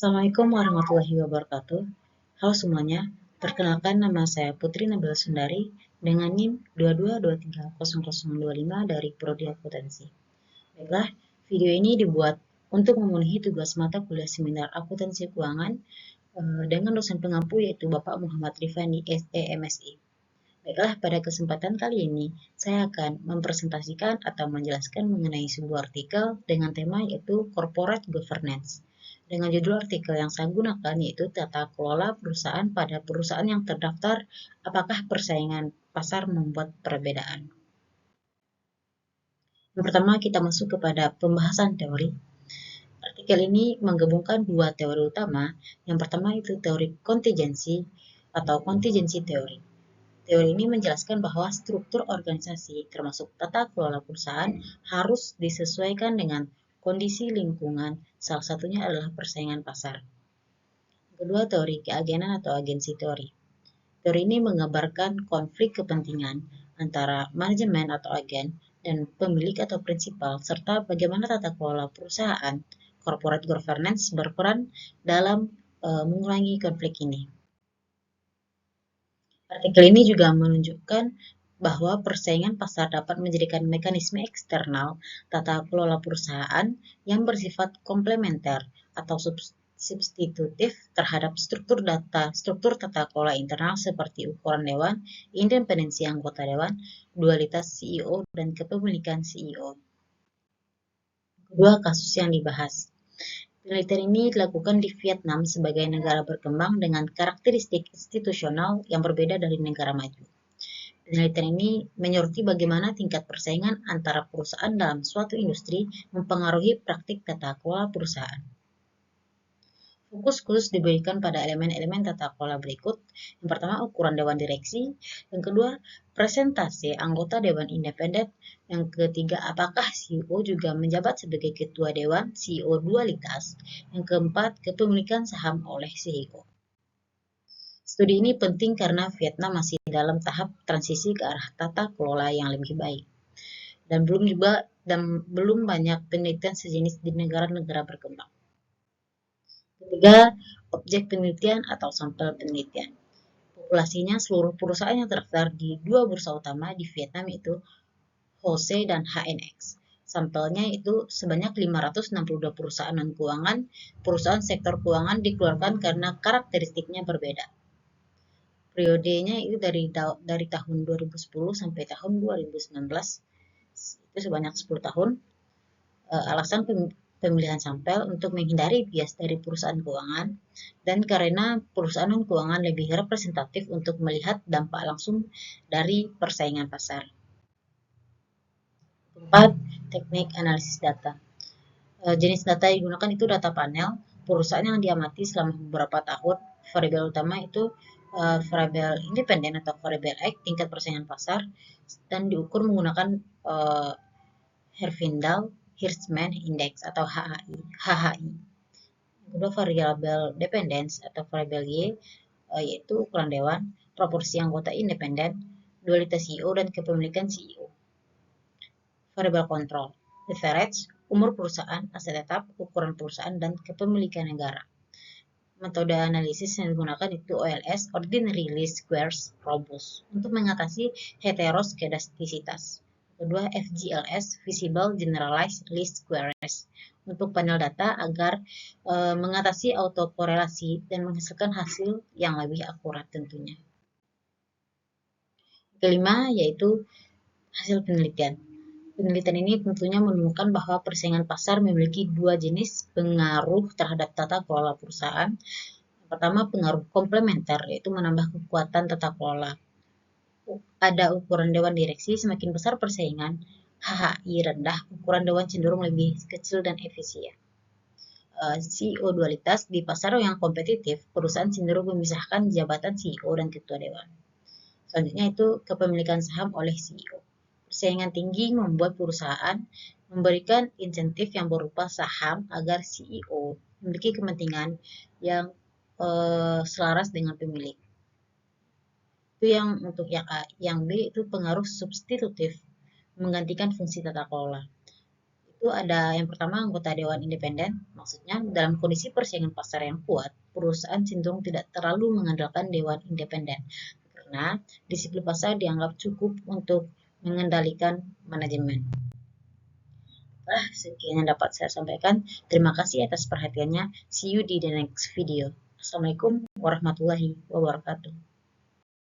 Assalamualaikum warahmatullahi wabarakatuh. Halo semuanya, perkenalkan nama saya Putri Nabila Sundari dengan NIM 22230025 dari Prodi Akuntansi. Baiklah, video ini dibuat untuk memenuhi tugas mata kuliah seminar akuntansi keuangan dengan dosen pengampu yaitu Bapak Muhammad Rifani SEMSI. Baiklah, pada kesempatan kali ini saya akan mempresentasikan atau menjelaskan mengenai sebuah artikel dengan tema yaitu Corporate Governance. Dengan judul artikel yang saya gunakan yaitu tata kelola perusahaan pada perusahaan yang terdaftar, apakah persaingan pasar membuat perbedaan. Yang pertama kita masuk kepada pembahasan teori. Artikel ini menggabungkan dua teori utama. Yang pertama itu teori kontingensi atau contingency teori. Teori ini menjelaskan bahwa struktur organisasi termasuk tata kelola perusahaan harus disesuaikan dengan kondisi lingkungan, salah satunya adalah persaingan pasar. Kedua, teori keagenan atau agensi teori. Teori ini menggambarkan konflik kepentingan antara manajemen atau agen dan pemilik atau prinsipal, serta bagaimana tata kelola perusahaan, corporate governance, berperan dalam mengurangi konflik ini. Artikel ini juga menunjukkan bahwa persaingan pasar dapat menjadikan mekanisme eksternal tata kelola perusahaan yang bersifat komplementer atau substitutif terhadap struktur tata kelola internal seperti ukuran dewan, independensi anggota dewan, dualitas CEO, dan kepemilikan CEO. Kedua kasus yang dibahas. Penelitian ini dilakukan di Vietnam sebagai negara berkembang dengan karakteristik institusional yang berbeda dari negara maju. Penelitian ini menyoroti bagaimana tingkat persaingan antara perusahaan dalam suatu industri mempengaruhi praktik tata kelola perusahaan. Fokus khusus diberikan pada elemen-elemen tata kelola berikut. Yang pertama, ukuran dewan direksi. Yang kedua, presentasi anggota dewan independen. Yang ketiga, apakah CEO juga menjabat sebagai ketua dewan, CEO dualitas. Yang keempat, kepemilikan saham oleh CEO. Studi ini penting karena Vietnam masih dalam tahap transisi ke arah tata kelola yang lebih baik. Dan belum banyak penelitian sejenis di negara-negara berkembang. Ketiga, objek penelitian atau sampel penelitian. Populasinya seluruh perusahaan yang terdaftar di dua bursa utama di Vietnam yaitu HOSE dan HNX. Sampelnya itu sebanyak 562 perusahaan non-keuangan. Perusahaan sektor keuangan dikeluarkan karena karakteristiknya berbeda. Periodenya itu dari tahun 2010 sampai tahun 2019. Itu sebanyak 10 tahun. Alasan pemilihan sampel untuk menghindari bias dari perusahaan keuangan dan karena perusahaan keuangan lebih representatif untuk melihat dampak langsung dari persaingan pasar. 4. Teknik analisis data. Jenis data yang digunakan itu data panel, perusahaan yang diamati selama beberapa tahun. Variabel utama itu variabel independen atau variabel X, tingkat persaingan pasar, dan diukur menggunakan Herfindahl-Hirschman Index atau HHI. Kedua, variabel dependence atau variabel Y, yaitu ukuran dewan, proporsi anggota independen, dualitas CEO, dan kepemilikan CEO. Variabel kontrol, leverage, umur perusahaan, aset tetap, ukuran perusahaan, dan kepemilikan negara. Metode analisis yang digunakan itu OLS, Ordinary Least Squares Robust, untuk mengatasi heteroskedastisitas. Kedua, FGLS, Visible Generalized Least Squares, untuk panel data agar mengatasi autokorelasi dan menghasilkan hasil yang lebih akurat tentunya. Kelima, yaitu hasil penelitian. Penelitian ini tentunya menemukan bahwa persaingan pasar memiliki dua jenis pengaruh terhadap tata kelola perusahaan. Pertama, pengaruh komplementer, yaitu menambah kekuatan tata kelola. Pada ukuran dewan direksi, semakin besar persaingan, HHI rendah, ukuran dewan cenderung lebih kecil dan efisien. CEO dualitas, di pasar yang kompetitif, perusahaan cenderung memisahkan jabatan CEO dan ketua dewan. Selanjutnya itu kepemilikan saham oleh CEO. Persaingan tinggi membuat perusahaan memberikan insentif yang berupa saham agar CEO memiliki kepentingan yang selaras dengan pemilik. Itu yang untuk yang A. Yang B itu pengaruh substitutif, menggantikan fungsi tata kelola. Itu ada yang pertama anggota Dewan Independen, maksudnya dalam kondisi persaingan pasar yang kuat, perusahaan cenderung tidak terlalu mengandalkan Dewan Independen karena disiplin pasar dianggap cukup untuk mengendalikan manajemen. Sekian yang dapat saya sampaikan. Terima kasih atas perhatiannya. See you di the next video. Assalamualaikum warahmatullahi wabarakatuh.